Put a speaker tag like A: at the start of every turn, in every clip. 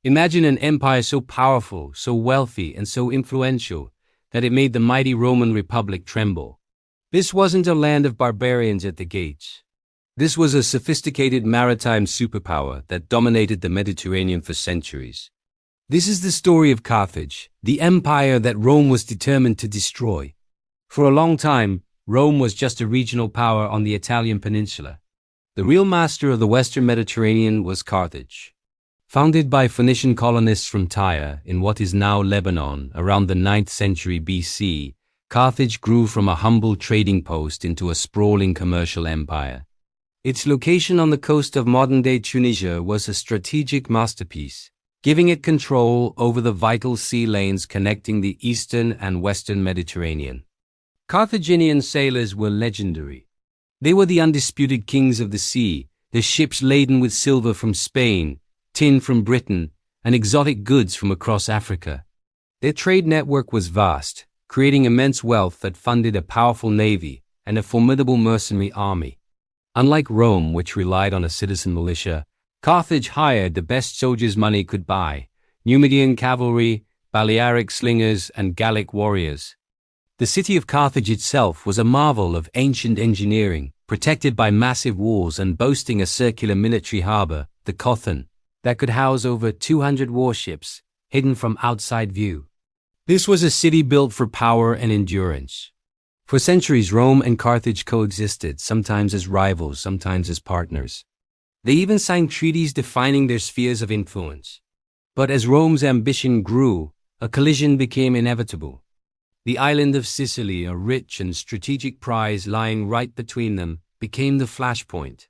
A: Imagine an empire so powerful, so wealthy, and so influential that it made the mighty Roman Republic tremble. This wasn't a land of barbarians at the gates. This was a sophisticated maritime superpower that dominated the Mediterranean for centuries. This is the story of Carthage, the empire that Rome was determined to destroy. For a long time, Rome was just a regional power on the Italian peninsula. The real master of the Western Mediterranean was Carthage. Founded by Phoenician colonists from Tyre in what is now Lebanon around the 9th century BC, Carthage grew from a humble trading post into a sprawling commercial empire. Its location on the coast of modern-day Tunisia was a strategic masterpiece, giving it control over the vital sea lanes connecting the eastern and western Mediterranean. Carthaginian sailors were legendary. They were the undisputed kings of the sea, their ships laden with silver from Spain, tin from Britain, and exotic goods from across Africa. Their trade network was vast, creating immense wealth that funded a powerful navy and a formidable mercenary army. Unlike Rome, which relied on a citizen militia, Carthage hired the best soldiers money could buy: Numidian cavalry, Balearic slingers, and Gallic warriors. The city of Carthage itself was a marvel of ancient engineering, protected by massive walls and boasting a circular military harbor, the Cothon, that could house over 200 warships, hidden from outside view. This was a city built for power and endurance. For centuries, Rome and Carthage coexisted, sometimes as rivals, sometimes as partners. They even signed treaties defining their spheres of influence. But as Rome's ambition grew, a collision became inevitable. The island of Sicily, a rich and strategic prize lying right between them, became the flashpoint.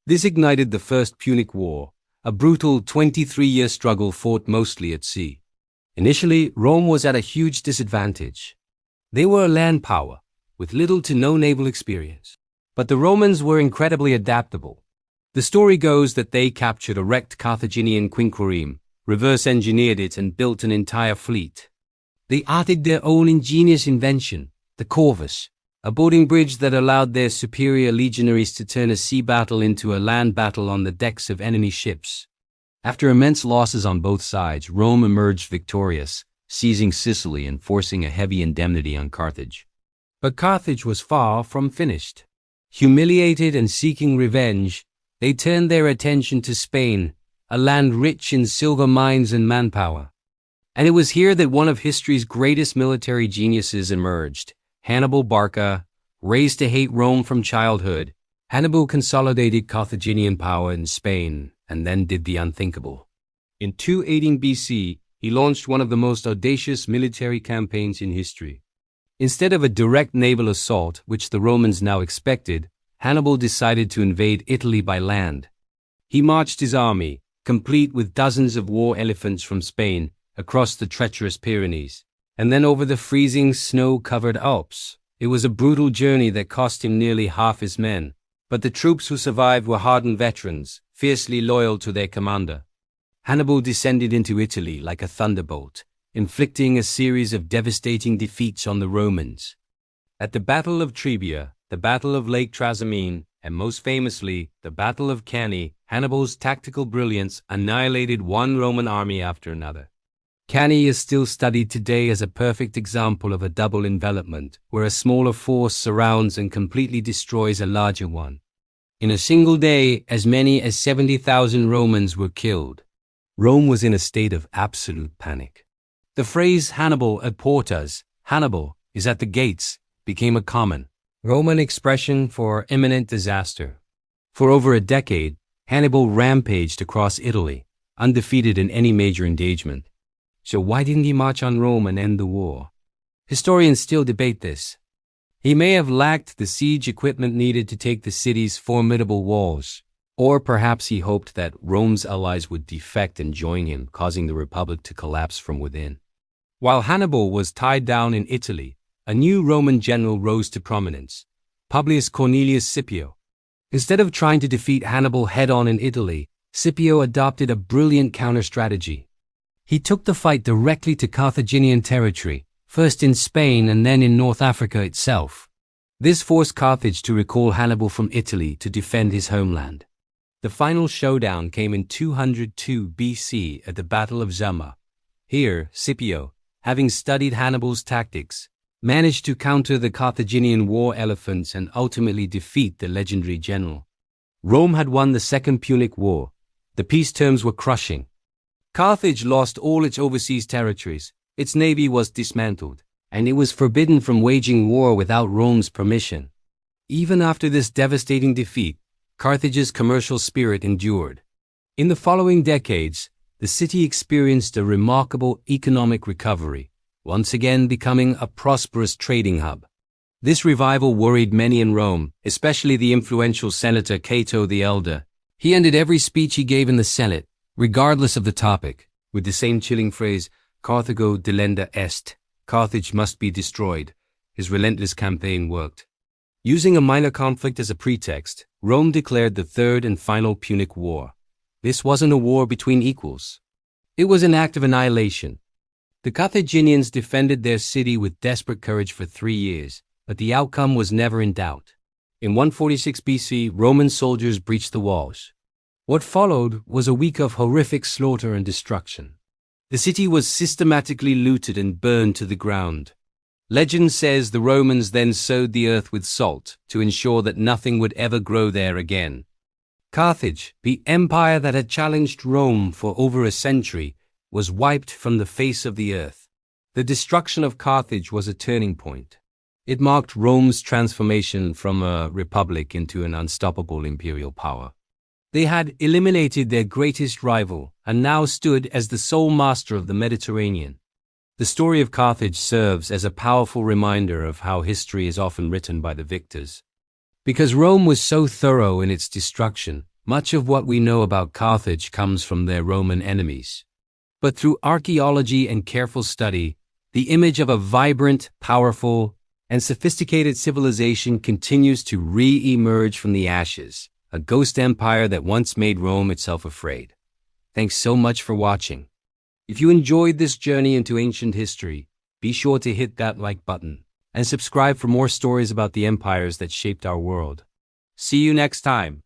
A: This ignited the First Punic War, a brutal 23-year struggle fought mostly at sea. Initially, Rome was at a huge disadvantage. They were a land power, with little to no naval experience. But the Romans were incredibly adaptable. The story goes that they captured a wrecked Carthaginian quinquereme, reverse-engineered it, and built an entire fleet. They added their own ingenious invention, the corvus, a boarding bridge that allowed their superior legionaries to turn a sea battle into a land battle on the decks of enemy ships. After immense losses on both sides, Rome emerged victorious, seizing Sicily and forcing a heavy indemnity on Carthage. But Carthage was far from finished. Humiliated and seeking revenge, they turned their attention to Spain, a land rich in silver mines and manpower. And it was here that one of history's greatest military geniuses emerged, Hannibal Barca. Raised to hate Rome from childhood, Hannibal consolidated Carthaginian power in Spain and then did the unthinkable. In 218 BC, he launched one of the most audacious military campaigns in history. Instead of a direct naval assault, which the Romans now expected, Hannibal decided to invade Italy by land. He marched his army, complete with dozens of war elephants from Spain, across the treacherous Pyrenees, and then over the freezing snow-covered Alps. It was a brutal journey that cost him nearly half his men, but the troops who survived were hardened veterans, fiercely loyal to their commander. Hannibal descended into Italy like a thunderbolt, inflicting a series of devastating defeats on the Romans. At the Battle of Trebia, the Battle of Lake Trasimene, and most famously, the Battle of Cannae, Hannibal's tactical brilliance annihilated one Roman army after another. Cannae is still studied today as a perfect example of a double envelopment, where a smaller force surrounds and completely destroys a larger one. In a single day, as many as 70,000 Romans were killed. Rome was in a state of absolute panic. The phrase Hannibal ad portas, Hannibal is at the gates, became a common Roman expression for imminent disaster. For over a decade, Hannibal rampaged across Italy, undefeated in any major engagement. So why didn't he march on Rome and end the war? Historians still debate this. He may have lacked the siege equipment needed to take the city's formidable walls, or perhaps he hoped that Rome's allies would defect and join him, causing the Republic to collapse from within. While Hannibal was tied down in Italy, a new Roman general rose to prominence, Publius Cornelius Scipio. Instead of trying to defeat Hannibal head-on in Italy, Scipio adopted a brilliant counter-strategy. He took the fight directly to Carthaginian territory, first in Spain and then in North Africa itself. This forced Carthage to recall Hannibal from Italy to defend his homeland. The final showdown came in 202 BC at the Battle of Zama. Here, Scipio, having studied Hannibal's tactics, managed to counter the Carthaginian war elephants and ultimately defeat the legendary general. Rome had won the Second Punic War. The peace terms were crushing. Carthage lost all its overseas territories, its navy was dismantled, and it was forbidden from waging war without Rome's permission. Even after this devastating defeat, Carthage's commercial spirit endured. In the following decades, the city experienced a remarkable economic recovery, once again becoming a prosperous trading hub. This revival worried many in Rome, especially the influential senator Cato the Elder. He ended every speech he gave in the Senate, regardless of the topic, with the same chilling phrase, Carthago delenda est, Carthage must be destroyed. His relentless campaign worked. Using a minor conflict as a pretext, Rome declared the Third and Final Punic War. This wasn't a war between equals. It was an act of annihilation. The Carthaginians defended their city with desperate courage for 3 years, but the outcome was never in doubt. In 146 BC, Roman soldiers breached the walls. What followed was a week of horrific slaughter and destruction. The city was systematically looted and burned to the ground. Legend says the Romans then sowed the earth with salt to ensure that nothing would ever grow there again. Carthage, the empire that had challenged Rome for over a century, was wiped from the face of the earth. The destruction of Carthage was a turning point. It marked Rome's transformation from a republic into an unstoppable imperial power. They had eliminated their greatest rival and now stood as the sole master of the Mediterranean. The story of Carthage serves as a powerful reminder of how history is often written by the victors. Because Rome was so thorough in its destruction, much of what we know about Carthage comes from their Roman enemies. But through archaeology and careful study, the image of a vibrant, powerful, and sophisticated civilization continues to re-emerge from the ashes, a ghost empire that once made Rome itself afraid. Thanks so much for watching. If you enjoyed this journey into ancient history, be sure to hit that like button and subscribe for more stories about the empires that shaped our world. See you next time.